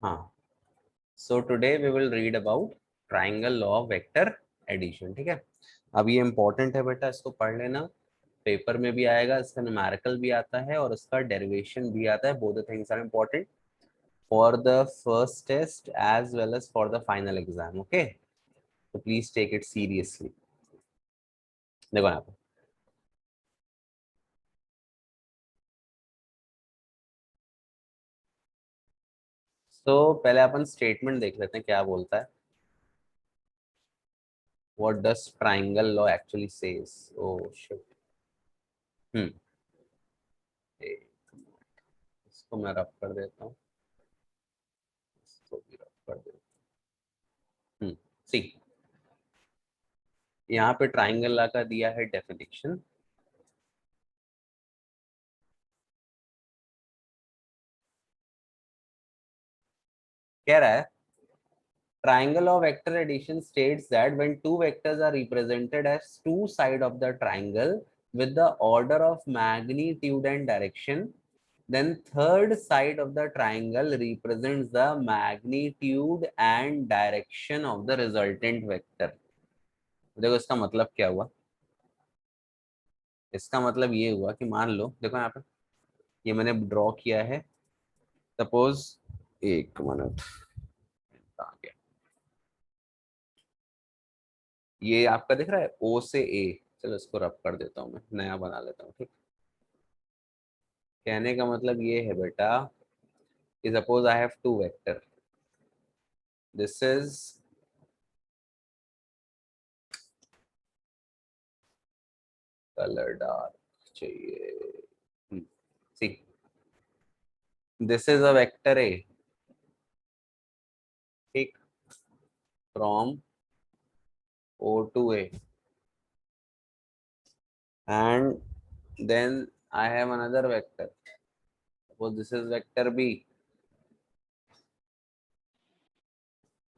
हाँ, so today we will read about triangle law of vector addition. ठीक है, अब ये इंपॉर्टेंट है बेटा, इसको पढ़ लेना, पेपर में भी आएगा, इसका न्यूमेरिकल भी आता है और इसका डेरिवेशन भी आता है। Both the things are important for the first test as well as for the final exam. Okay, तो प्लीज टेक इट सीरियसली। देखो यहाँ पे तो पहले अपन स्टेटमेंट देख लेते हैं क्या बोलता है। What does triangle law actually says. Oh shit, hmm इसको मैं रफ कर देता हूँ, इसको भी रफ कर देता हूँ। सी, यहाँ पे ट्राइंगल लॉ का दिया है डेफिनेशन। कह रहा है triangle of vector addition states that when two vectors are represented as two sides of the triangle with the order of magnitude and direction, then third side of the triangle represents the magnitude and direction of the resultant vector। देखो इसका मतलब क्या हुआ, इसका मतलब ये हुआ कि मान लो, देखो यहाँ पे ये मैंने ड्रॉ किया है, सपोज, एक मिनट, ये आपका दिख रहा है ओ से ए। चलो इसको रब कर देता हूँ, मैं नया बना लेता हूँ। ठीक, कहने का मतलब ये है बेटा कि suppose I have two vector, this is colour dark चाहिए, see, this is a vector A, ठीक, from O to A, and then I have another vector, suppose this is vector B,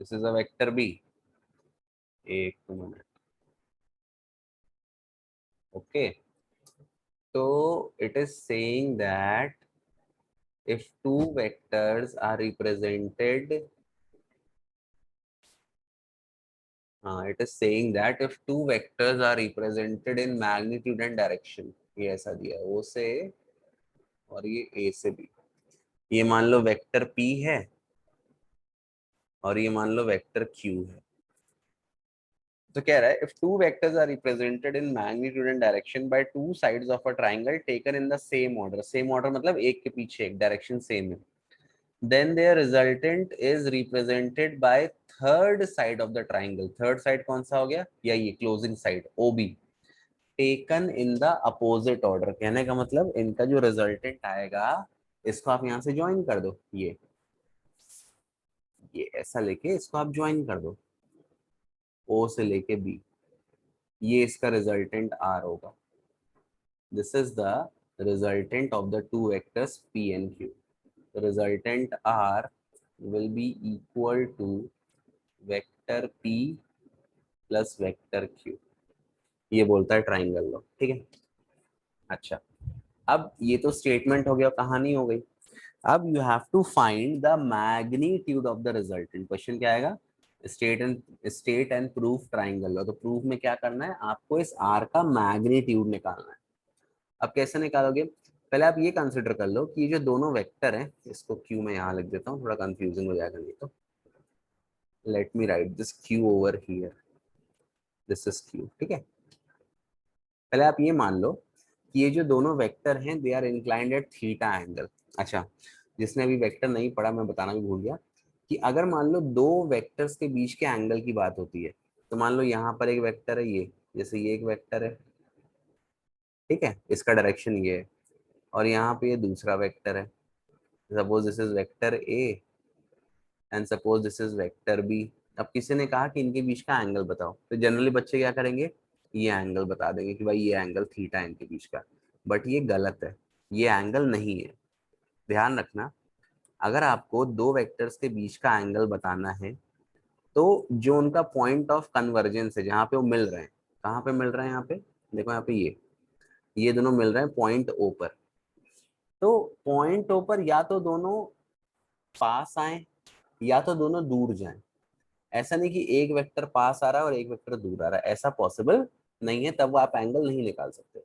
this is a vector B. एक minute, okay, तो it is saying that if two vectors are represented, it is saying that if two vectors are represented in magnitude and direction, ये ऐसा दिया है, O से और ये A से B, ये मान लो वेक्टर P है और ये मान लो वेक्टर Q है। तो कह रहा है if two vectors are represented in magnitude and direction by two sides of a triangle taken in the same order, same order मतलब एक के पीछे एक, डायरेक्शन सेम है, then their resultant is represented by third side of the triangle। third side कौन सा हो गया, या ये closing side OB, taken in the opposite order. कहने का मतलब इनका जो रिजल्टेंट आएगा इसको आप यहां से ज्वाइन कर दो, ये ऐसा लेके इसको आप ज्वाइन कर दो, ओ से लेके बी, ये इसका रिजल्टेंट आर होगा। This is the resultant of the two vectors P and Q. Resultant R will be equal to vector P plus vector Q, ये बोलता है ट्राइंगल लॉ। ठीक है, अच्छा, अब ये तो स्टेटमेंट हो गया, कहानी हो गई। अब you have to find the magnitude of the resultant. Question क्या आएगा, state and proof triangle law. तो प्रूफ में क्या करना है, आपको इस आर का मैग्नीट्यूड निकालना है। अब कैसे निकालोगे, पहले आप ये कंसिडर कर लो कि ये जो दोनों वेक्टर हैं, इसको क्यू में यहाँ लिख देता हूँ, थोड़ा कंफ्यूजिंग हो जाएगा नहीं तो। Let me right this Q over here, this is Q. ठीक है, पहले आप ये मान लो कि ये जो दोनों वेक्टर हैं they are inclined at theta angle. अच्छा, जिसने अभी वेक्टर नहीं पढ़ा, मैं बताना भी भूल गया कि अगर मान लो दो वेक्टर्स के बीच के एंगल की बात होती है, तो मान लो यहाँ पर एक वेक्टर है, ये जैसे ये एक वेक्टर है, ठीक है, इसका डायरेक्शन ये है, और यहाँ पे ये दूसरा वेक्टर है, suppose this is vector A and suppose this is vector B. अब किसी ने कहा कि इनके बीच का एंगल बताओ, तो जनरली बच्चे क्या करेंगे, ये एंगल बता देंगे कि भाई ये एंगल थीटा है इनके बीच का, बट ये गलत है, ये एंगल नहीं है। ध्यान रखना, अगर आपको दो वेक्टर्स के बीच का एंगल बताना है तो जो उनका पॉइंट ऑफ कन्वर्जेंस है, जहाँ पे वो मिल रहे हैं, कहाँ पे मिल रहे हैं, यहाँ पे देखो, यहाँ पे ये दोनों मिल रहे हैं पॉइंट ओ पर। तो पॉइंट ओ पर या तो दोनों पास आए या तो दोनों दूर जाएं। ऐसा नहीं कि एक वेक्टर पास आ रहा है और एक वेक्टर दूर आ रहा है, ऐसा पॉसिबल नहीं है, तब आप एंगल नहीं निकाल सकते।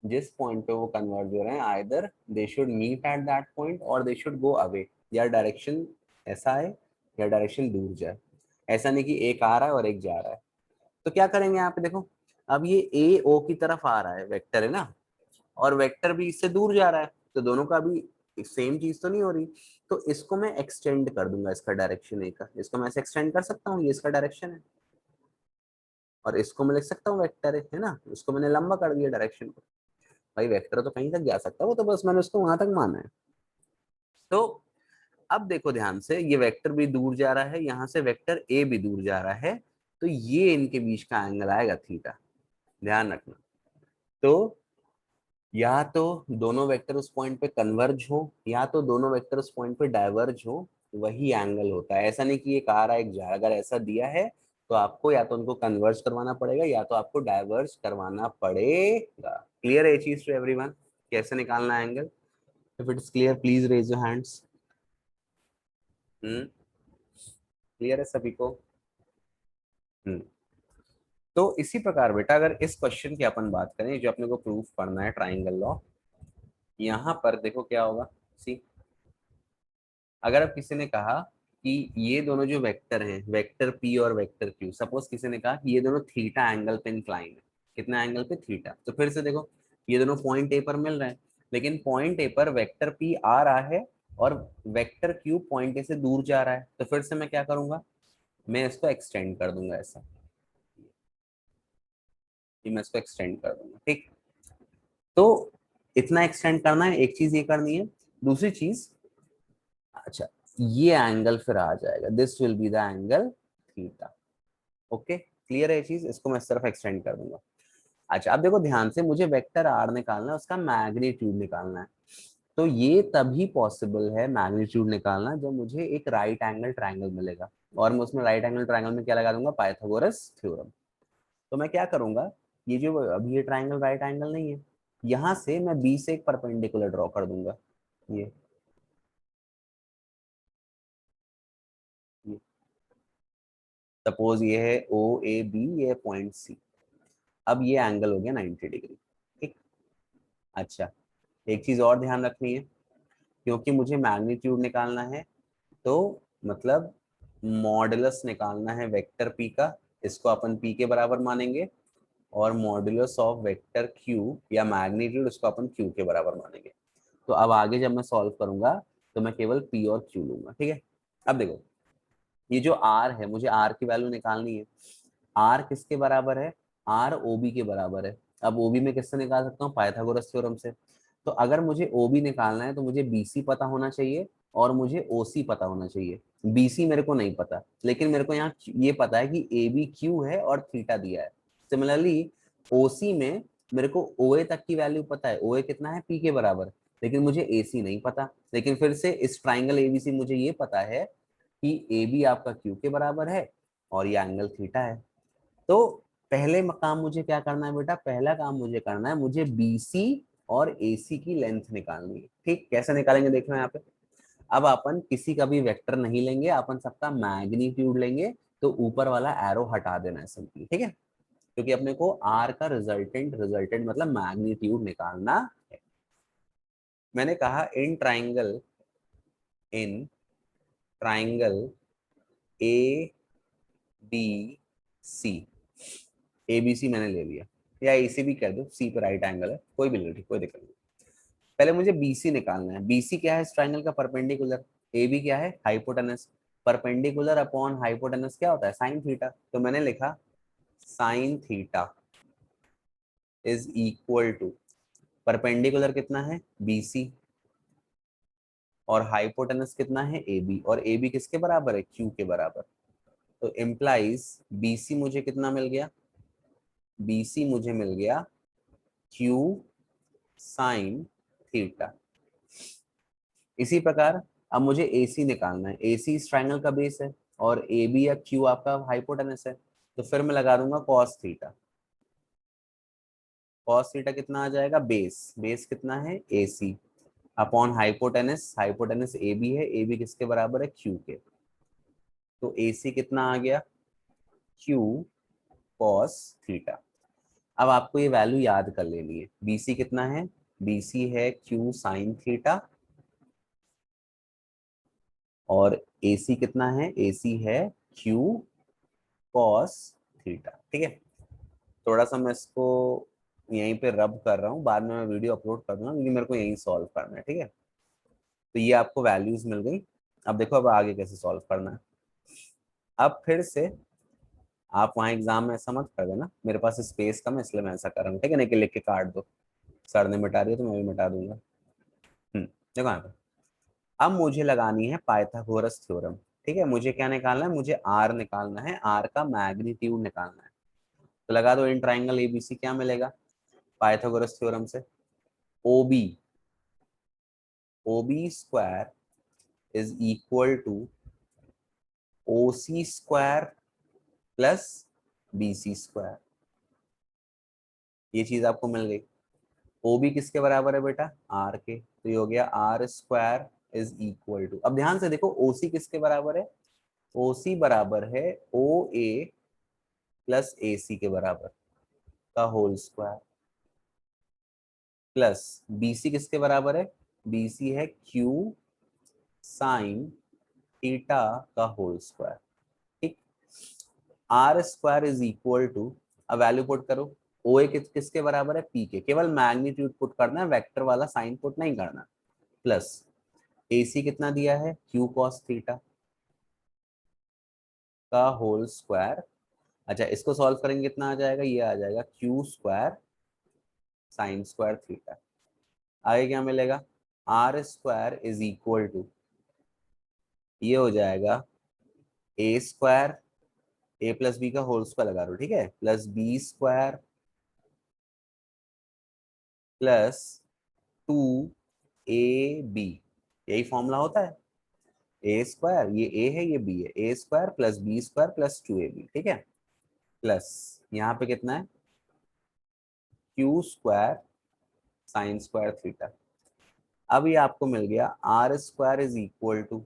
जिस पॉइंट पे वो कन्वर्ज हो रहे हैं, either they should meet at that point और दे शुड गो अवे, या डायरेक्शन ऐसा है या डायरेक्शन दूर जाए। ऐसा नहीं कि एक आ रहा है और एक जा रहा है। तो क्या करेंगे यहाँ पे देखो, अब ये ए ओ की तरफ आ रहा है, वेक्टर है ना, और वेक्टर भी इससे दूर जा रहा है, तो दोनों का भी सेम चीज तो नहीं हो रही। तो इसको मैं एक्सटेंड कर दूंगा, इसका डायरेक्शन ए का, इसको मैं ऐसे एक्सटेंड कर सकता हूँ, ये इसका डायरेक्शन है, और इसको मैं लिख सकता हूँ वेक्टर है ना, इसको मैंने लंबा कर दिया डायरेक्शन को। भाई वेक्टर तो कहीं तक जा सकता है, वो तो बस मैंने उसको वहां तक माना है। तो अब देखो ध्यान से, ये वेक्टर भी दूर जा रहा है, यहाँ से वेक्टर ए भी दूर जा रहा है, तो ये इनके बीच का एंगल आएगा थीटा, ध्यान रखना। तो या तो दोनों वेक्टर उस पॉइंट पे कन्वर्ज हो, या तो दोनों वेक्टर उस पॉइंट पे डाइवर्ज हो, वही एंगल होता है। ऐसा नहीं कि एक आ रहा है एक जा रहा है, अगर ऐसा दिया है तो आपको या तो उनको कन्वर्ज करवाना पड़ेगा या तो आपको डाइवर्ज करवाना पड़ेगा। क्लियर है ये चीज टू एवरीवन, कैसे निकालना है angle? If it is clear please raise your hands. Clear है सभी को? हम्म तो इसी प्रकार बेटा, अगर इस क्वेश्चन की अपन बात करें जो अपने को प्रूफ करना है, ट्राइंगल लॉ, यहाँ पर देखो क्या होगा। सी, अगर अब किसी ने कहा कि ये दोनों जो वेक्टर हैं, वेक्टर पी और वेक्टर क्यू, सपोज किसी ने कहा कि ये दोनों थीटा एंगल पे इंक्लाइन है, कितना एंगल पे? थीटा। तो फिर से देखो, ये दोनों पॉइंट ए पर मिल रहे हैं, लेकिन पॉइंट ए पर वेक्टर पी आ रहा है और वेक्टर क्यू पॉइंट ए से दूर जा रहा है, तो फिर से मैं क्या करूंगा, मैं इसको एक्सटेंड कर दूंगा ऐसा, कि मैं इसको एक्सटेंड कर दूंगा, ठीक। तो इतना एक्सटेंड करना है, एक चीज ये करनी है। दूसरी चीज, अच्छा, ये एंगल फिर आ जाएगा, this will be the angle theta. Okay, clear है ये चीज, इसको मैं इस तरफ एक्सटेंड कर दूंगा। अच्छा, अब देखो ध्यान से, मुझे वेक्टर आर निकालना है, उसका मैग्नीट्यूड निकालना है। तो ये तभी पॉसिबल है मैग्नीट्यूड निकालना जब मुझे एक राइट एंगल ट्राइंगल मिलेगा, और मैं उसमें राइट एंगल ट्राइंगल में क्या लगा दूंगा, पाइथागोरस थ्योरम। तो मैं क्या करूंगा, ये जो अभी ये ट्राइंगल राइट एंगल नहीं है, यहां से मैं बी से एक परपेंडिकुलर ड्रॉ कर दूंगा, ये सपोज ये है ओ ए बी, ये पॉइंट सी। अब ये एंगल हो गया 90 डिग्री, ठीक। अच्छा, एक चीज और ध्यान रखनी है, क्योंकि मुझे मैग्नीट्यूड निकालना है, तो मतलब मॉडुलस निकालना है वेक्टर पी का, इसको अपन पी के बराबर मानेंगे, और मॉडुलस ऑफ वेक्टर क्यू या मैग्नीट्यूड, उसको अपन क्यू के बराबर मानेंगे। तो अब आगे जब मैं सॉल्व करूंगा तो मैं केवल पी और क्यू लूंगा, ठीक है। अब देखो, ये जो आर है, मुझे आर की वैल्यू निकालनी है। आर किसके बराबर है? आर ओ बी के बराबर है। अब ओ बी में किससे निकाल सकता हूँ? पाइथागोरस थ्योरम से। तो अगर मुझे ओ बी निकालना है तो मुझे बी सी पता होना चाहिए और मुझे ओ सी पता होना चाहिए। बी सी मेरे को नहीं पता, लेकिन मेरे को यहाँ ये पता है कि ए बी क्यू है और थीटा दिया है। सिमिलरली ओ सी में मेरे को ओ ए तक की वैल्यू पता है, ओ ए कितना है? पी के बराबर। लेकिन मुझे ए सी नहीं पता। लेकिन फिर से इस ट्राइंगल एबीसी मुझे ये पता है कि ए बी आपका क्यू के बराबर है और ये एंगल थीटा है। तो पहले काम मुझे क्या करना है बेटा? पहला काम मुझे करना है, मुझे बीसी और एसी की लेंथ निकालनी है, ठीक। कैसे निकालेंगे देखना यहाँ पे। अब अपन किसी का भी वेक्टर नहीं लेंगे, अपन सबका मैग्नीट्यूड लेंगे। तो ऊपर वाला एरो हटा देना है सिंपली, ठीक है, क्योंकि अपने को आर का रिजल्टेंट, रिजल्टेंट मतलब मैग्नीट्यूड निकालना है। मैंने कहा in triangle A B C, A B C मैंने ले लिया, या ए सी भी कह दो, सी पे राइट एंगल है, कोई भी ले, कोई दिक्कत नहीं। पहले मुझे बी सी निकालना है। बी सी क्या है? इस ट्राइंगल का परपेंडिकुलर। ए बी क्या है? हाइपोटेनस। परपेंडिकुलर अपॉन हाइपोटेनस क्या होता है? Sine theta. तो मैंने लिखा sine theta is equal to, perpendicular कितना है? बी सी, और हाइपोटेनस कितना है? ए बी, और ए बी किसके बराबर है? क्यू के बराबर। तो इम्प्लाइज बी सी मुझे कितना मिल गया? बी सी मुझे मिल गया क्यू साइन थीटा। इसी प्रकार अब मुझे ए सी निकालना है। ए सी इस ट्राइंगल का बेस है और ए बी या क्यू आपका हाइपोटेनस है। तो फिर मैं लगा दूंगा कॉस थीटा। कॉस थीटा कितना आ जाएगा? बेस, बेस कितना है? A C. Upon hypotenuse, hypotenuse A B है, ए बी किसके बराबर है, क्यू के। तो ए सी कितना आ गया, क्यू कॉस थीटा। अब आपको ये वैल्यू याद कर लेनी है, बी सी कितना है, बी सी है क्यू साइन थीटा, और ए सी कितना है, ए सी है क्यू कॉस थीटा। ठीक है, थोड़ा सा मैं इसको यहीं पे रब कर रहा हूँ, बाद में मैं वीडियो अपलोड कर दूंगा, क्योंकि मेरे को यहीं सॉल्व करना है। ठीक है, तो ये आपको वैल्यूज मिल गई। अब देखो अब आगे कैसे सॉल्व करना है। अब फिर से आप वहाँ एग्जाम में ऐसा मत कर देना, मेरे पास स्पेस कम है इसलिए मैं ऐसा कर रहा हूँ। ठीक है, नहीं कि लिख के काट दो, सर ने मिटा दिया तो मैं भी मिटा दूंगा। देखो यहाँ पे अब मुझे लगानी है पाइथागोरस थ्योरम। ठीक है, मुझे क्या निकालना है, मुझे आर निकालना है, आर का मैग्नीट्यूड निकालना है। तो लगा दो इन ट्राइंगल एबीसी, क्या मिलेगा पाइथागोरस थ्योरम से, OB, OB square is equal to OC square plus BC square. ये चीज आपको मिल गई। ओबी किसके बराबर है बेटा, आर के, तो ये हो गया R square is equal to, अब ध्यान से देखो ओसी किसके बराबर है, ओसी बराबर है ओ ए प्लस ए सी के बराबर का होल स्क्वायर, प्लस बीसी किसके बराबर है, बीसी है क्यू साइन थीटा का होल स्क्वायर। ठीक, R square is equal to, अब वैल्यू पुट करो, ओ ए किसके बराबर है, पी के, केवल मैग्नीट्यूड पुट करना है, वेक्टर वाला साइन पुट नहीं करना, प्लस ए सी कितना दिया है, क्यू कॉस थीटा का होल स्क्वायर। अच्छा, इसको सॉल्व करेंगे कितना आ जाएगा, ये आ जाएगा Q square sine square theta. आगे क्या मिलेगा, R square is equal to, ये हो जाएगा A square, A plus B का होल स्क्वायर लगा दो, ठीक है, plus B square plus two A B, यही फॉर्मूला होता है, ए स्क्वायर, ये ए है ये बी है, A square plus B square plus two A B. ठीक है, प्लस यहाँ पे कितना है, Q square sine square theta. अब ये आपको मिल गया R square is equal to,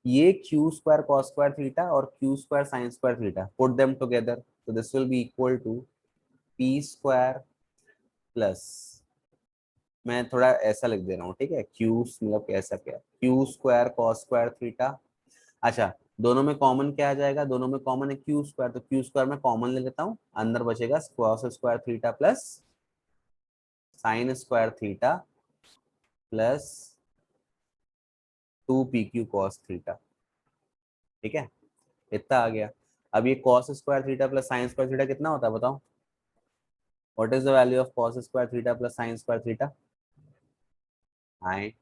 ये Q square cos square theta और Q square sine square theta, put them together, तो this will be equal to P square plus, मैं थोड़ा ऐसा लिख दे रहा हूँ, ठीक है, क्यू मतलब कैसा, क्या Q square cos square theta. अच्छा, दोनों में कॉमन क्या आ जाएगा, दोनों में कॉमन है क्यू स्क्वायर, तो क्यू स्क्वायर में कॉमन ले लेता हूँ, अंदर बचेगा cos square theta plus sign square theta plus two P Q cos theta. ठीक है, इतना आ गया। अब ये cos square theta plus sign square theta कितना होता है बताओ, what is the value of cos square theta plus sign square theta, I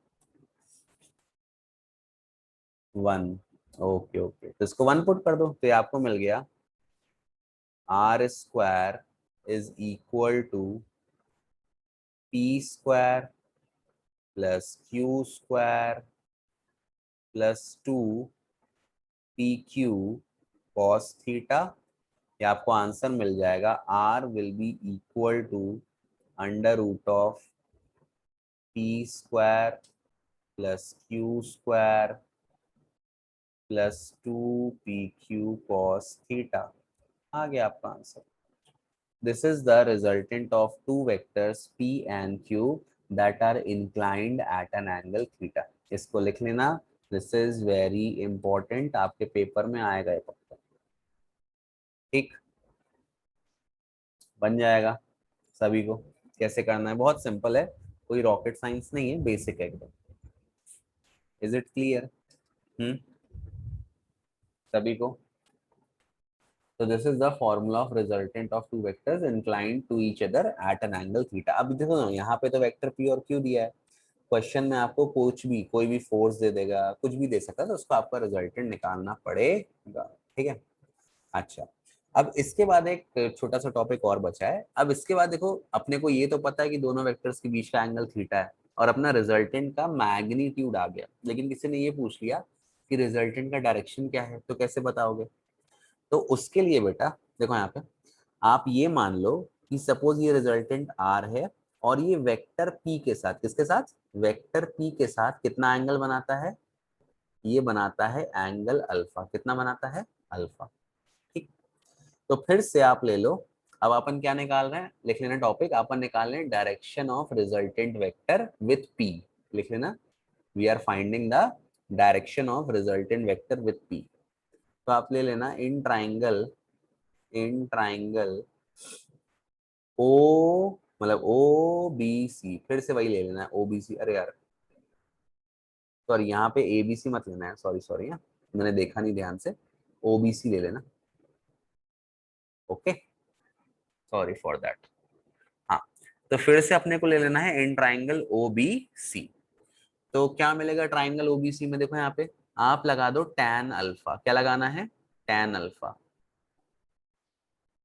1। Okay okay, तो इसको 1 पुट कर दो, तो ये आपको मिल गया R square is equal to P square plus Q square plus two P Q cos theta. ये आपको आंसर मिल जाएगा, R will be equal to under root of P square plus Q square plus two P Q cos theta. आ गया आपका answer. This is the resultant of two vectors p and q that are inclined at an angle theta। इसको लिख लेना, this is very important, आपके paper में आएगा ये पक्का। ठीक, बन जाएगा सभी को। कैसे करना है, बहुत सिंपल है, कोई रॉकेट साइंस नहीं है, बेसिक है एकदम। Is it clear? हम्म, सभी को। तो this is the formula of resultant of two vectors inclined to each other at an angle theta. अब देखो ना, यहाँ पे तो वेक्टर पी और क्यू दिया है, क्वेश्चन में आपको कुछ भी, कोई भी फोर्स दे देगा, कुछ भी दे सकता है, तो उसको आपका रिजल्टेंट निकालना पड़ेगा। ठीक है, अच्छा, अब इसके बाद एक छोटा सा टॉपिक और बचा है। अब इसके बाद देखो, अपने को ये तो पता है कि दोनों वेक्टर्स के बीच का एंगल थीटा है, और अपना रिजल्टेंट का मैग्नीट्यूड आ गया, लेकिन किसी ने ये पूछ लिया कि रिजल्टेंट का डायरेक्शन क्या है, तो कैसे बताओगे। तो उसके लिए बेटा देखो यहाँ पे, आप ये मान लो कि सपोज ये रिजल्टेंट आर है और ये वेक्टर p के साथ, किसके साथ, वेक्टर p के साथ कितना एंगल बनाता है, ये बनाता है एंगल अल्फा। कितना बनाता है, अल्फा। ठीक, तो फिर से आप ले लो। अब अपन क्या निकाल रहे हैं, लिख लेना टॉपिक, अपन निकाल रहे हैं direction of resultant vector with p। लिख लेना, we are finding the direction of resultant vector with p। तो आप ले लेना इन ट्राइंगल ओ, मतलब ओ बी सी, फिर से वही ले लेना है ओ बी सी। अरे यार सॉरी, यहाँ पे ए बी सी मत लेना है, सॉरी सॉरी, मैंने देखा नहीं ध्यान से, ओ बी सी ले लेना। Okay, sorry for that. हाँ, तो फिर से अपने को ले लेना है in triangle O B C. तो क्या मिलेगा ट्राइंगल ओबीसी में, देखो यहाँ पे आप लगा दो tan अल्फा। क्या लगाना है, tan अल्फा।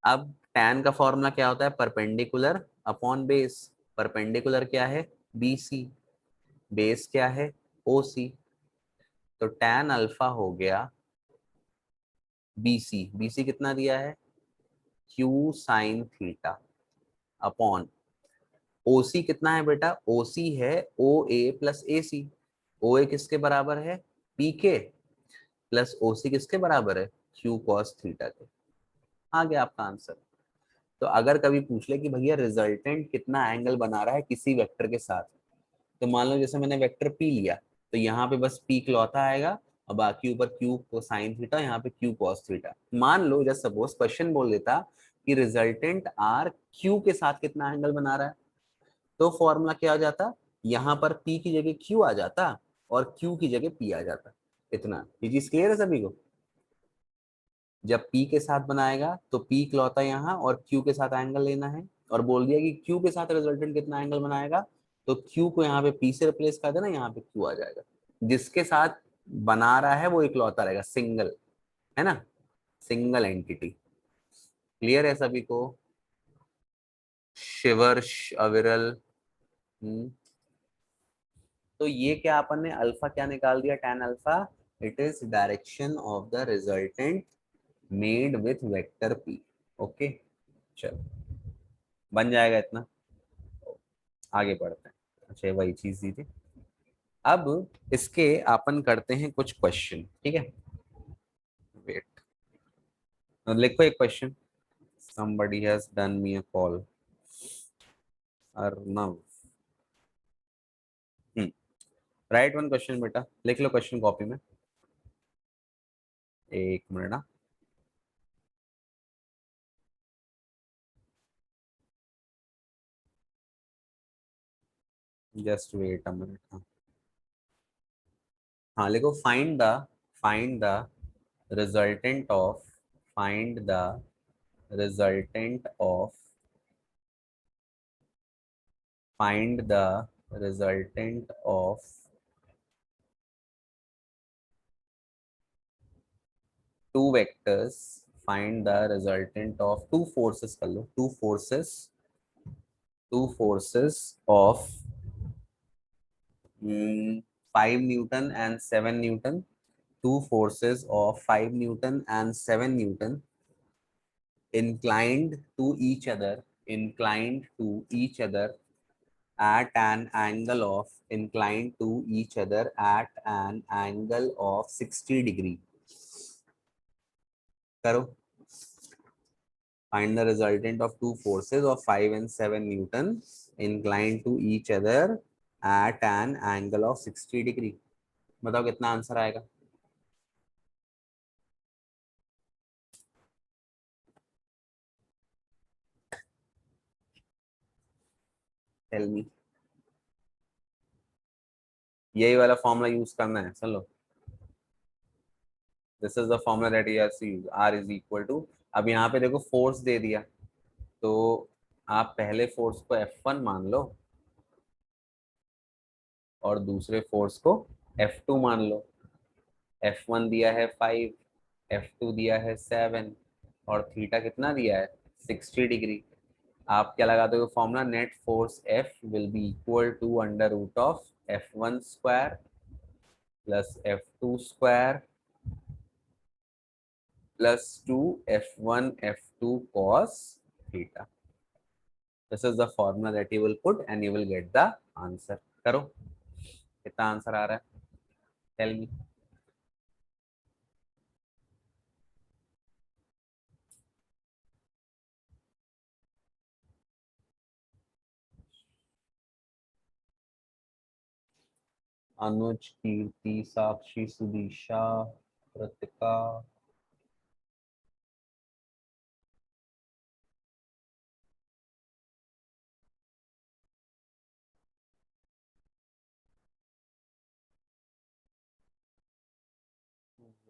अब tan का फॉर्मूला क्या होता है, परपेंडिकुलर अपॉन बेस। परपेंडिकुलर क्या है, BC, बेस क्या है, OC। तो tan अल्फा हो गया BC, BC कितना दिया है, Q sine theta, upon OC कितना है बेटा, OC है OA प्लस AC। OA किसके बराबर है, PK, प्लस OC किसके बराबर है, Q cos थीटा के। आ गया आपका आंसर। तो अगर कभी पूछ ले कि भैया रिजल्टेंट कितना एंगल बना रहा है किसी वेक्टर के साथ, तो मान लो जैसे मैंने वेक्टर P लिया, तो यहाँ पे बस P इकलौता आएगा और बाकी ऊपर Q को साइन थीटा, यहाँ पे Q cos थीटा। मान लो जस्ट सपोज क्वेश्चन बोल देता कि रिजल्टेंट R Q के साथ कितना एंगल बना रहा है, तो फॉर्मूला क्या आ जाता, यहाँ पर P की जगह Q आ जाता और Q की जगह P आ जाता। इतना, ये चीज क्लियर है सभी को। जब P के साथ बनाएगा तो P इकलौता यहाँ और Q के साथ एंगल लेना है, और बोल दिया कि Q के साथ रिजल्टेंट कितना एंगल बनाएगा, तो Q को यहाँ पे P से रिप्लेस कर देना, यहाँ पे Q आ जाएगा। जिसके साथ बना रहा है वो इकलौता रहेगा, सिंगल, है ना, सिंगल एंटिटी। क्लियर है सभी को, शिवर्ष, अविरल। तो ये क्या अपन ने अल्फा क्या निकाल दिया, tan alpha, it is direction of the resultant made with vector p। Okay, चलो बन जाएगा इतना, आगे बढ़ते हैं। अच्छा, वही चीज दी थी। अब इसके अपन करते हैं कुछ क्वेश्चन, ठीक है। वेट, लिखो एक question. somebody has done me a call, Arnav. Write one question बेटा, लिख लो क्वेश्चन कॉपी में, एक मिनट ना। Just wait a minute. हाँ हाँ, लिखो find the resultant of find the resultant of find the resultant of two vectors, find the resultant of two forces, कर लो, two forces of 5 Newton and 7 Newton, two forces of 5 Newton and 7 Newton inclined to each other at an angle of inclined to each other at an angle of 60 degree। करो, find the resultant of two forces of 5 and 7 Newton inclined to each other at an angle of 60 degree। बताओ कितना answer आएगा। Tell me. यही वाला formula use करना है, चलो। This is the formula that you have to use, R is equal to, अब यहाँ पे देखो फोर्स दे दिया, तो आप पहले फोर्स को F1 मान लो और दूसरे फोर्स को F2 मान लो। F1 दिया है 5, F2 दिया है 7 और थीटा कितना दिया है 60 डिग्री। आप क्या लगा दोगे formula, net force F will be equal to under root of F1 square plus F2 square plus 2 F1 F2 cos theta. This is the formula that you will put and you will get the answer. करो, कितना answer आ रहा है, tell me. Anuj, Kirti, Sakshi, Sudisha, Kritika.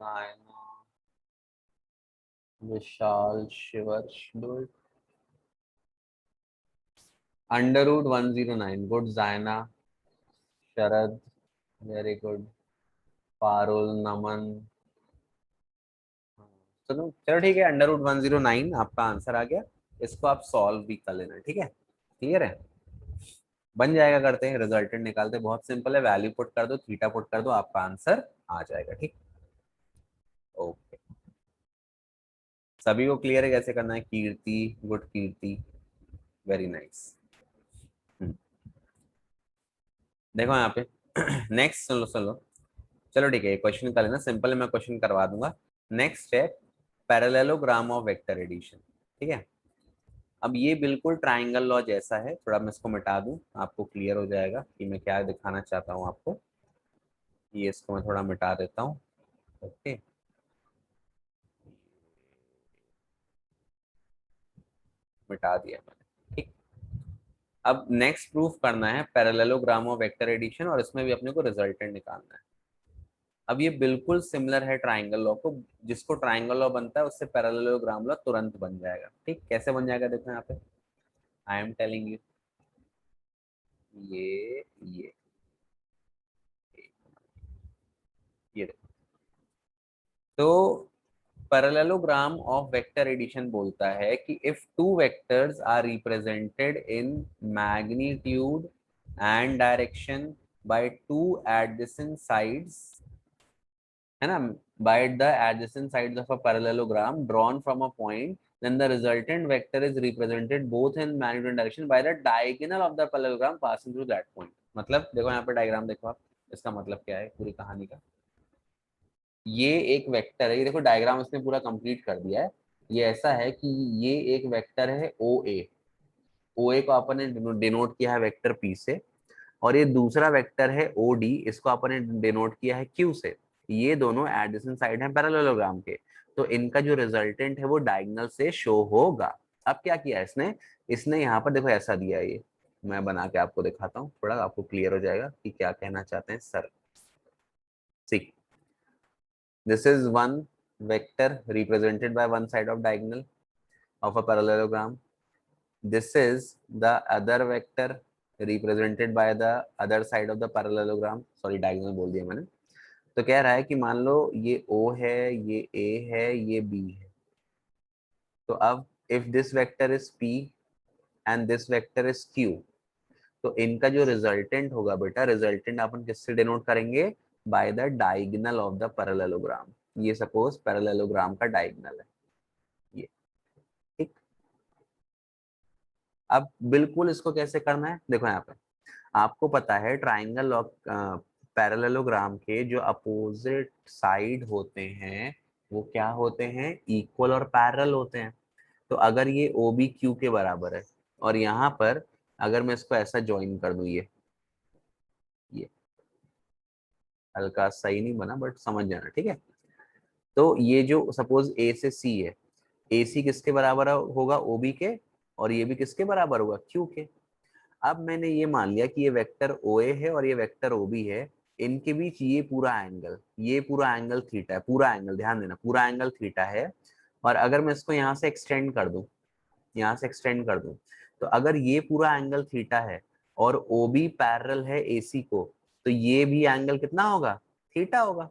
Naina, Vishal, Shivach, do it. Under root 109. Good Jaina. Sharad, very good. Parul, Naman. चलो चलो ठीक है, under root 109 आपका answer आ गया. इसको आप सॉल्व भी कर लेना, ठीक है. क्लियर है, बन जाएगा. करते हैं रिजल्टेंट निकालते हैं, बहुत सिंपल है. वैल्यू पुट कर दो, थीटा पुट कर दो, आपका आंसर आ जाएगा. ठीक, ओके. सभी को क्लियर है कैसे करना है? कीर्ति, गुड कीर्ति, वेरी नाइस. देखो यहाँ पे नेक्स्ट, सुन लो सुन लो. चलो ठीक है, क्वेश्चन कर लेना, सिंपल है, मैं क्वेश्चन करवा दूंगा. नेक्स्ट है पैरेललोग्राम ऑफ वेक्टर एडिशन. ठीक है. अब ये बिल्कुल ट्राइंगल लॉ जैसा है. थोड़ा मैं इसको मिटा दूं, आपको क्लियर हो जाएगा कि मैं क्या दिखाना चाहता हूँ आपको. ये इसको मैं थोड़ा मिटा देता हूँ. ओके, मिटा दिया मैंने. ठीक. अब नेक्स्ट प्रूफ करना है पैरेललोग्राम ऑफ वेक्टर एडिशन, और इसमें भी अपने को रिजल्टेंट निकालना है. अब ये बिल्कुल सिमिलर है ट्राइंगल लॉ को. जिसको ट्राइंगल लॉ बनता है उससे पैरेललोग्राम लॉ तुरंत बन जाएगा. ठीक, कैसे बन जाएगा देखो यहाँ पे. I am telling you. ये ये देखो. तो पैरेललोग्राम ऑफ वेक्टर एडिशन बोलता है कि if two vectors are represented in magnitude and direction by two adjacent sides, है ना, by the adjacent sides of a parallelogram drawn from a point, then the resultant vector is represented both in magnitude and direction by the diagonal of the parallelogram passing through that point. मतलब देखो यहाँ पे diagram देखो आप. इसका मतलब क्या है पूरी कहानी का. ये एक वेक्टर है, ये देखो डायग्राम इसने पूरा कंप्लीट कर दिया है. ये ऐसा है कि ये एक वेक्टर है ओ ए. ओ ए को अपन ने डिनोट किया है वेक्टर पी से. और ये दूसरा वेक्टर है ओ डी, इसको अपन ने डिनोट किया है क्यू से. ये दोनों एडजेसेंट साइड हैं पैरेललोग्राम के. तो इनका जो रिजल्टेंट है वो डायगोनल से शो होगा. अब क्या किया है इसने, इसने यहाँ पर देखो ऐसा दिया है. ये मैं बना के आपको दिखाता हूँ, थोड़ा आपको क्लियर हो जाएगा कि क्या कहना चाहते हैं sir. See, this is one vector represented by one side of diagonal of a parallelogram. This is the other vector represented by the other side of the parallelogram. Sorry, diagonal बोल दिया मैंने. तो कह रहा है कि मान लो ये O है, ये A है, ये B है. तो अब if this vector is P and this vector is Q, तो इनका जो रिजल्टेंट होगा बेटा, रिजल्टेंट अपन किससे डिनोट करेंगे? By the diagonal of the parallelogram. ये सपोज पैरेललोग्राम का डायगोनल है ये. ठीक. अब बिल्कुल इसको कैसे करना है देखो यहाँ पे. आपको पता है ट्राइंगल और पैरेललोग्राम के जो अपोजिट साइड होते हैं वो क्या होते हैं? इक्वल और पैरेलल होते हैं. तो अगर ये ओ बी क्यू के बराबर है, और यहाँ पर अगर मैं इसको ऐसा ज्वाइन कर दूं, ये हल्का सही नहीं बना बट समझ जाना. ठीक है. तो ये जो सपोज ए से सी है, ए सी किसके बराबर होगा? ओ बी के. और ये भी किसके बराबर होगा? क्यू के. अब मैंने ये मान लिया कि ये वेक्टर ओ ए है और ये वेक्टर ओ बी है. इनके बीच ये पूरा एंगल थीटा है. पूरा एंगल ध्यान देना, पूरा एंगल थीटा है. और अगर मैं इसको यहाँ से एक्सटेंड कर दूं, यहाँ से एक्सटेंड कर दूं, तो अगर ये पूरा एंगल थीटा है और ओ बी पैरेलल है ए सी को, तो ये भी एंगल कितना होगा? थीटा होगा.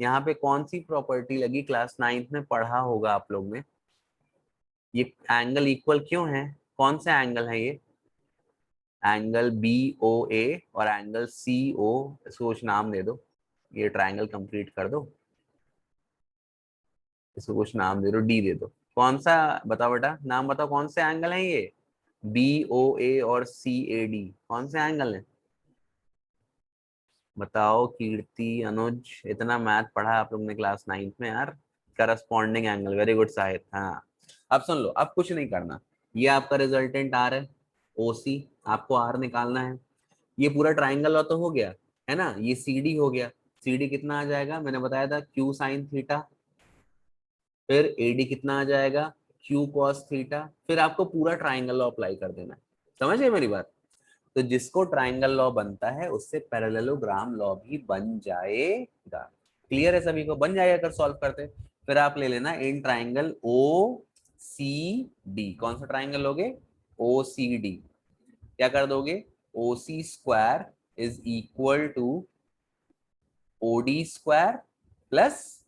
यहाँ पे कौन सी प्रॉपर्टी लगी? क्लास 9th में पढ़ा होगा आप लोग ने. ये एंगल इक्वल क्यों है? कौन से एंगल है ये? एंगल बी ओ ए और एंगल सी ओ. इसको कुछ नाम दे दो. ये ट्राइंगल कंप्लीट कर दो, इसको कुछ नाम दे दो, डी दे दो. कौन सा बताओ बेटा, नाम बताओ, कौन से एंगल है ये? BOA और CAD कौन से एंगल है? बताओ कीर्ति, अनुज, इतना मैथ पढ़ा आप लोग ने क्लास 9th में यार। Corresponding angle, very good Shahid. हाँ, अब सुन लो, अब कुछ नहीं करना। ये आपका रिजल्टेंट आर है, OC, आपको आर निकालना है। ये पूरा ट्राइंगल तो हो गया है ना, ये CD हो गया। CD कितना आ जाएगा, मैंने बताया था, Q साइन थीटा। फिर AD कितना आ जाएगा, Q कॉस थीटा। फिर आपको पूरा ट्राइंगल लॉ अप्लाई कर देना है। समझ गए मेरी बात? तो जिसको ट्राइंगल लॉ बनता है उससे पैरेललोग्राम लॉ भी बन जाएगा। क्लियर है सभी को? बन जाएगा अगर सॉल्व करते। फिर आप ले लेना इन ट्राइंगल OCD। कौन सा ट्राइंगल लोगे? OCD। क्या कर दोगे? OC square is equal to OD square plus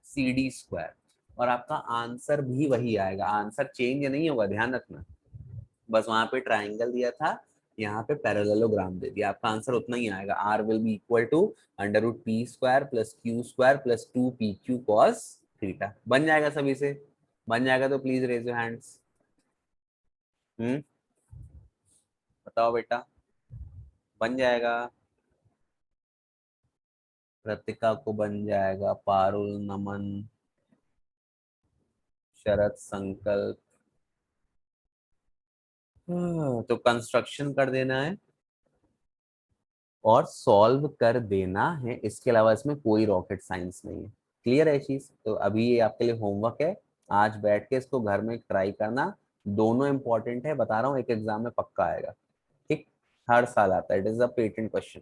CD square. और आपका आंसर भी वही आएगा, आंसर चेंज नहीं होगा, ध्यान रखना। बस वहां पे ट्राइंगल दिया था, यहाँ पे पैरेललोग्राम दे दिया, आपका आंसर उतना ही आएगा। R will be equal to √P square plus Q square plus 2PQ cos theta. बन जाएगा सभी से? बन जाएगा तो प्लीज रेज योर हैंड्स। बताओ बेटा, बन जाएगा? कृतिका को बन जाएगा, पारुल, नमन, शरद, संकल्प। तो कंस्ट्रक्शन कर देना है और सॉल्व कर देना है, इसके अलावा इसमें कोई रॉकेट साइंस नहीं है। क्लियर है चीज? तो अभी ये आपके लिए होमवर्क है, आज बैठ के इसको घर में ट्राई करना। दोनों इंपॉर्टेंट है, बता रहा हूँ, एक एग्जाम में पक्का आएगा। ठीक? हर साल आता है, it is a patent question.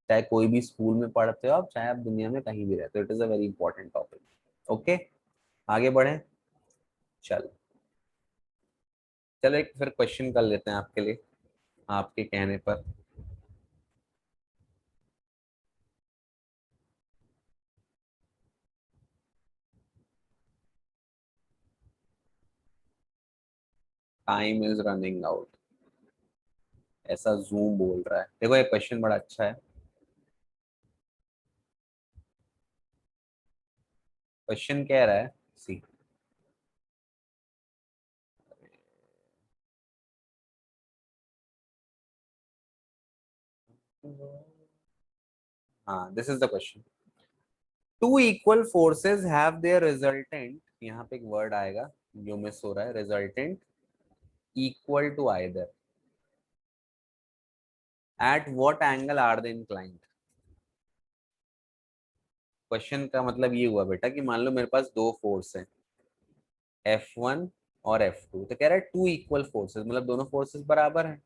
चाहे कोई भी स्कूल में पढ़ते हो आप, चाहे आप दुनिया में कहीं भी रहते हो, it is a very important topic. Okay, आगे बढ़े। चलो, चलो एक फिर क्वेश्चन कर लेते हैं आपके लिए, आपके कहने पर। टाइम इज रनिंग आउट, ऐसा जूम बोल रहा है। देखो ये क्वेश्चन बड़ा अच्छा है। क्वेश्चन कह रहा है, सी, हाँ, this is the question. Two equal forces have their resultant, यहाँ पे एक वर्ड आएगा जो मिस हो रहा है, resultant equal to either, at what angle are they inclined. Question का मतलब ये हुआ बेटा कि मान लो मेरे पास दो फोर्स हैं, F1 और F2। तो कह रहा है टू इक्वल फोर्सेस, मतलब दोनों फोर्सेस बराबर हैं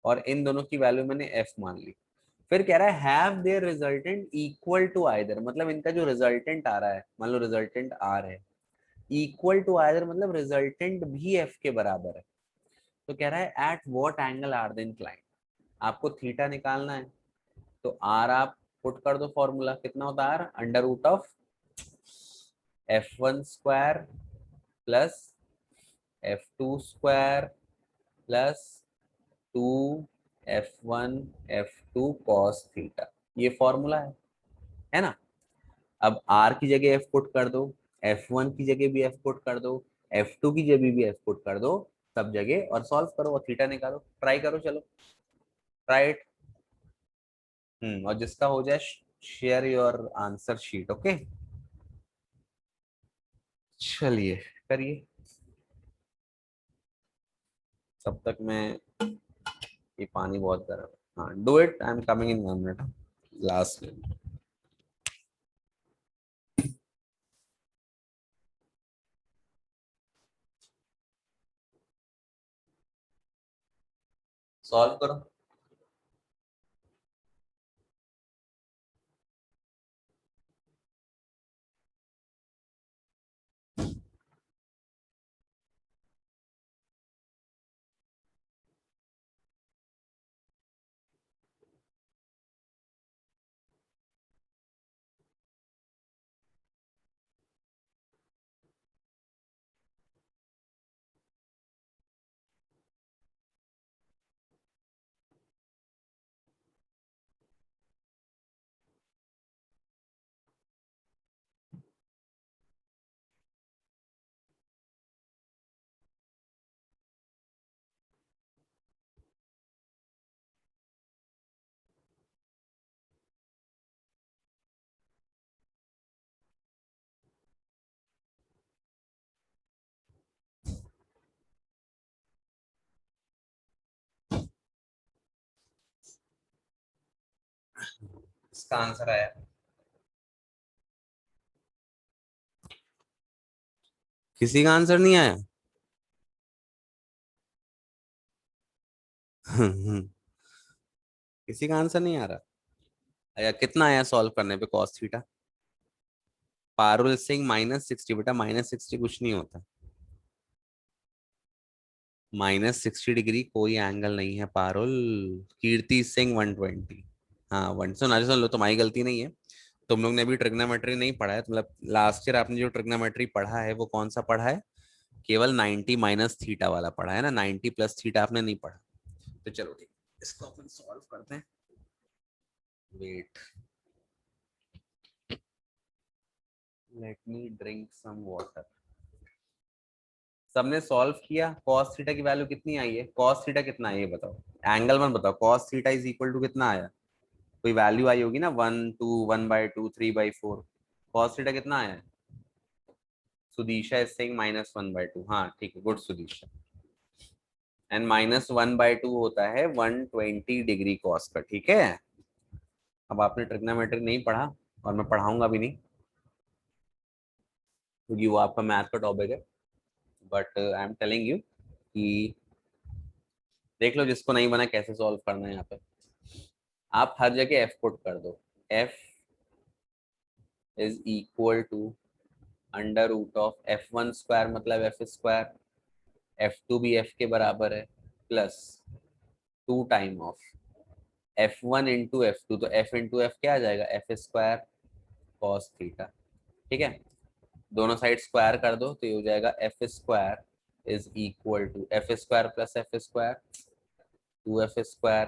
और इन दोनों की वैल्यू मैंने F मान ली। फिर कह रहा है have their resultant equal to either, मतलब इनका जो रिजल्टेंट आ रहा है, मान लो रिजल्टेंट R है, इक्वल टू आइदर मतलब रिजल्टेंट भी F के बराबर है। तो कह रहा है at what angle are they inclined. आपको थीटा निकालना है, तो R आप पुट कर दो, फॉर्मूला कितना होता है, R √F1 square plus F2 square plus 2 F1 F2 cos theta. ये फॉर्मूला है ना? अब R की जगह F पुट कर दो, F1 की जगह भी F पुट कर दो, F2 की जगह भी F पुट कर दो, सब जगह, और सॉल्व करो और थीटा निकालो। ट्राई करो, चलो ट्राई इट। और जिसका हो जाए, share your answer sheet. Okay, चलिए करिए, तब तक मैं, ये पानी बहुत गर्म है। हाँ, do it, I am coming in 1 minute. Last, solve करो। इसका आंसर आया। किसी का आंसर नहीं आया। किसी का आंसर नहीं आ रहा। अया कितना आया सॉल्व करने पे कॉस थीटा? पारुल सिंह -60। बेटा -60 कुछ नहीं होता। -60 डिग्री कोई एंगल नहीं है पारुल। कीर्ति सिंह 120। हाँ, वन सुन लो, तुम्हारी गलती नहीं है। तुम लोग ने अभी ट्रिग्नोमेट्री नहीं पढ़ा है, मतलब लास्ट ईयर आपने जो ट्रिग्नोमेट्री पढ़ा है वो कौन सा पढ़ा है? केवल 90 माइनस थीटा वाला पढ़ा है ना, 90 प्लस थीटा आपने नहीं पढ़ा। तो चलो ठीक, इसको अपन सॉल्व करते हैं। Wait, let me drink some water. सबने सॉल्व किया। कॉस थीटा की वैल्यू कितनी आई है? कॉस थीटा कितना है ये बताओ। एंगल वन बताओ। Cos theta is equal to कितना आया? कोई वैल्यू आई होगी ना, 1/2, 1/2, 3/4। कॉस थीटा कितना आया? सुदीशा इज सेइंग -1/2। हाँ ठीक है, गुड सुदीशा। एंड -1/2 होता है 120 डिग्री कॉस का, ठीक है। अब आपने ट्रिग्नोमेट्री नहीं पढ़ा और मैं पढ़ाऊंगा भी नहीं, क्योंकि वो आपका मैथ का टॉपिक है। But I am telling you कि देख लो, जिसको नहीं बना कैसे सॉल्व करना है यहाँ पे। आप हर जगह एफ पुट कर दो। F is equal to √(f1)² मतलब f²। f2 भी f के बराबर है, plus 2 time of f1 into f2। तो f इंटू एफ क्या आ जाएगा? f² cos theta. ठीक है, दोनों साइड स्क्वायर कर दो तो ये हो जाएगा f² is equal to f² plus f² 2f²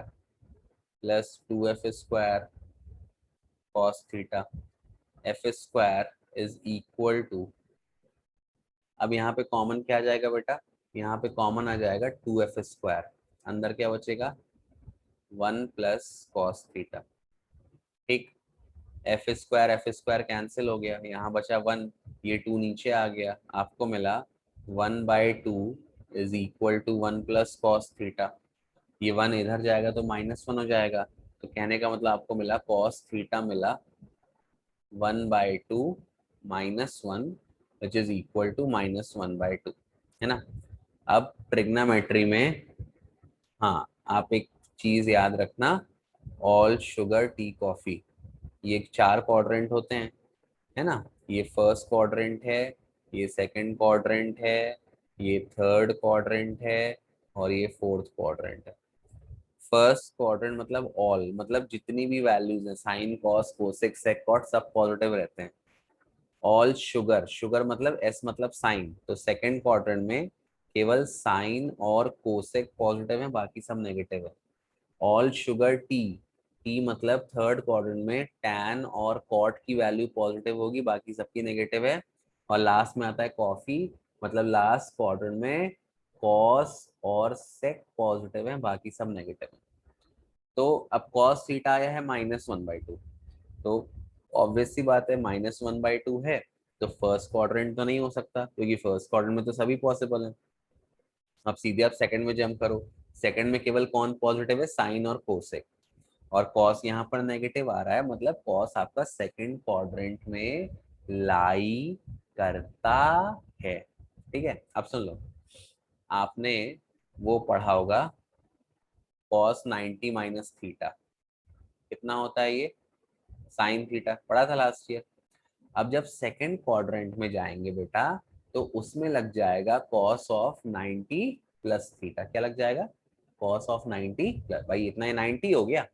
plus 2f² cos theta. f² is equal to, अब यहाँ पे कॉमन क्या आ जाएगा बेटा? यहाँ पे कॉमन आ जाएगा 2f²। अंदर क्या बचेगा? 1 प्लस कॉस थीटा। ठीक, f² कैंसिल हो गया, यहाँ बचा 1। ये 2 नीचे आ गया, आपको मिला 1/2 is equal to 1 plus cos theta. ये 1 इधर जाएगा तो -1 हो जाएगा। तो कहने का मतलब आपको मिला कॉस थीटा मिला 1/2 -1 विच इज इक्वल टू -1/2, है ना। अब ट्रिग्नोमेट्री में, हाँ, आप एक चीज याद रखना, ऑल शुगर टी कॉफी, ये 4 क्वाड्रेंट होते हैं, है ना। ये फर्स्ट क्वाड्रेंट है, ये सेकंड क्वाड्रेंट है, ये थर्ड क्वाड्रेंट है, और ये फोर्थ क्वाड्रेंट है। फर्स्ट क्वाड्रेंट मतलब ऑल, मतलब जितनी भी वैल्यूज हैं, sine cos cosec sec cot, सब पॉजिटिव रहते हैं। ऑल शुगर, शुगर मतलब एस मतलब साइन, तो सेकंड क्वाड्रेंट में केवल साइन और कोसेक पॉजिटिव है, बाकी सब नेगेटिव है। ऑल शुगर टी, टी मतलब थर्ड क्वाड्रेंट में टैन और कॉट की वैल्यू पॉजिटिव होगी, बाकी सबकी नेगेटिव है। और लास्ट में आता है कॉफी, मतलब लास्ट क्वाड्रेंट में कॉस और सेक पॉजिटिव है, बाकी सब नेगेटिव है। तो अब कॉस थीटा आया है -1/2। तो ऑब्वियस सी बात है, -1/2 है तो फर्स्ट क्वाड्रेंट तो नहीं हो सकता, क्योंकि फर्स्ट क्वाड्रेंट में तो सभी पॉसिबल है। अब सीधे आप सेकंड में जंप करो। सेकंड में केवल कौन पॉजिटिव है? साइन और कोसेक। और कॉस यहाँ पर नेगेटिव आ रहा है, मतलब कॉस आपका सेकंड क्वाड्रेंट में लाई करता है। ठीक है, अब सुन लो, आपने वो पढ़ा होगा, कॉस 90 माइनस थीटा कितना होता है? ये साइन थीटा पढ़ा था लास्ट ईयर। अब जब सेकंड क्वाड्रेंट में जाएंगे बेटा, तो उसमें लग जाएगा कॉस ऑफ 90 प्लस थीटा। क्या लग जाएगा? कॉस ऑफ 90 प्लस, भाई इतना ही 90 हो गया,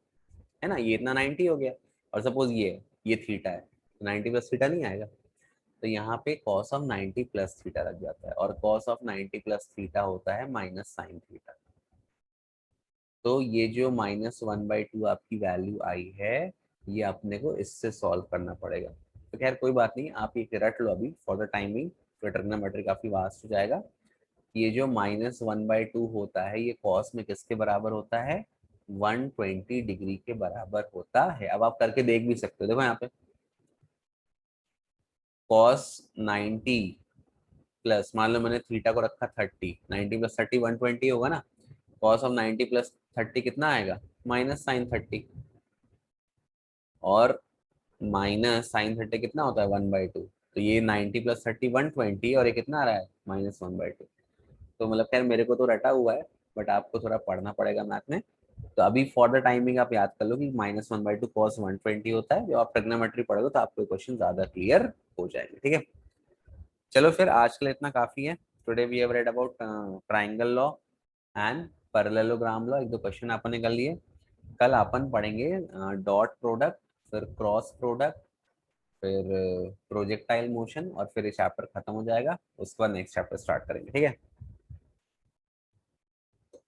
है ना, ये इतना 90 हो गया। और सपोज ये थीटा है, तो 90 प्लस थीटा नहीं आएगा। तो यहाँ पे कॉस ऑफ 90 प्लस थीटा लग जाता है, और कॉस ऑफ 90 प्लस थीटा होता है माइनस साइन थीटा। तो ये जो -1/2 आपकी वैल्यू आई है, ये अपने को इससे सॉल्व करना पड़ेगा। तो खैर कोई बात नहीं, आप ये रट लो अभी फॉर द टाइमिंग, तो ट्रिग्नोमेट्री काफी वास्ट हो जाएगा। ये जो -1/2 होता है, ये कॉस में किसके बराबर होता है? 120 डिग्री के बराबर होता है। अब आप करके देख भी सकते हो, देखो यहाँ पे कॉस 90 प्लस, मान लो मैंने थीटा को रखा 30, 90 प्लस 30 120 होगा ना। कॉस ऑफ 90 प्लस 30 कितना आएगा? -sin 30। और माइनस साइन 30 कितना होता है 1/2, तो ये 90 + 30 120, और ये कितना आ रहा है -1/2। तो मतलब खैर मेरे को तो रटा हुआ है, बट आपको थोड़ा पढ़ना पड़ेगा मैथ में। तो अभी फॉर द टाइमिंग आप याद कर लो कि -1/2 cos 120 होता है। जब आप ट्रिग्नोमेट्री पढ़ोगे तो आपको क्वेश्चन ज्यादा क्लियर हो जाएंगे, ठीक है। चलो फिर आज के लिए इतना काफी है। Today we have read about triangle law and parallelogram law, एक दो क्वेश्चन अपन ने कर लिए। कल अपन पढ़ेंगे डॉट प्रोडक्ट, फिर क्रॉस प्रोडक्ट, फिर प्रोजेक्टाइल मोशन, और फिर ये चैप्टर खत्म हो जाएगा। उसके बाद नेक्स्ट चैप्टर स्टार्ट करेंगे, ठीक है।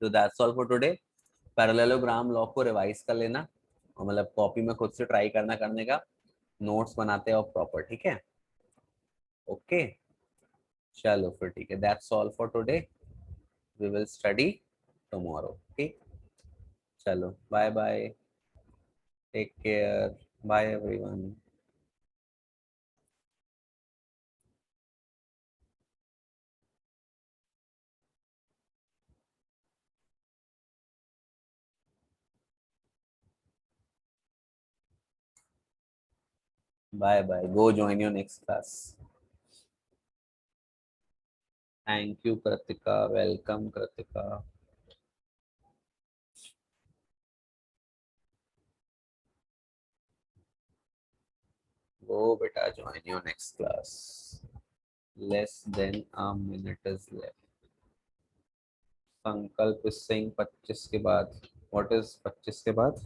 तो that's all for today. Parallelogram law को रिवाइज कर लेना, और मतलब कॉपी में खुद से ट्राई करने का, नोट्स बनाते हैं और प्रॉपर, ठीक है। ओके, चलो फिर ठीक है। That's all for today, we will study tomorrow, okay. चलो bye bye, take care, bye everyone. Bye bye, go join your next class. Thank you Kritika, welcome Kritika. Go beta, join your next class. Less than a minute is left. संकल्प सिंह 25 के बाद, what is 25 के बाद?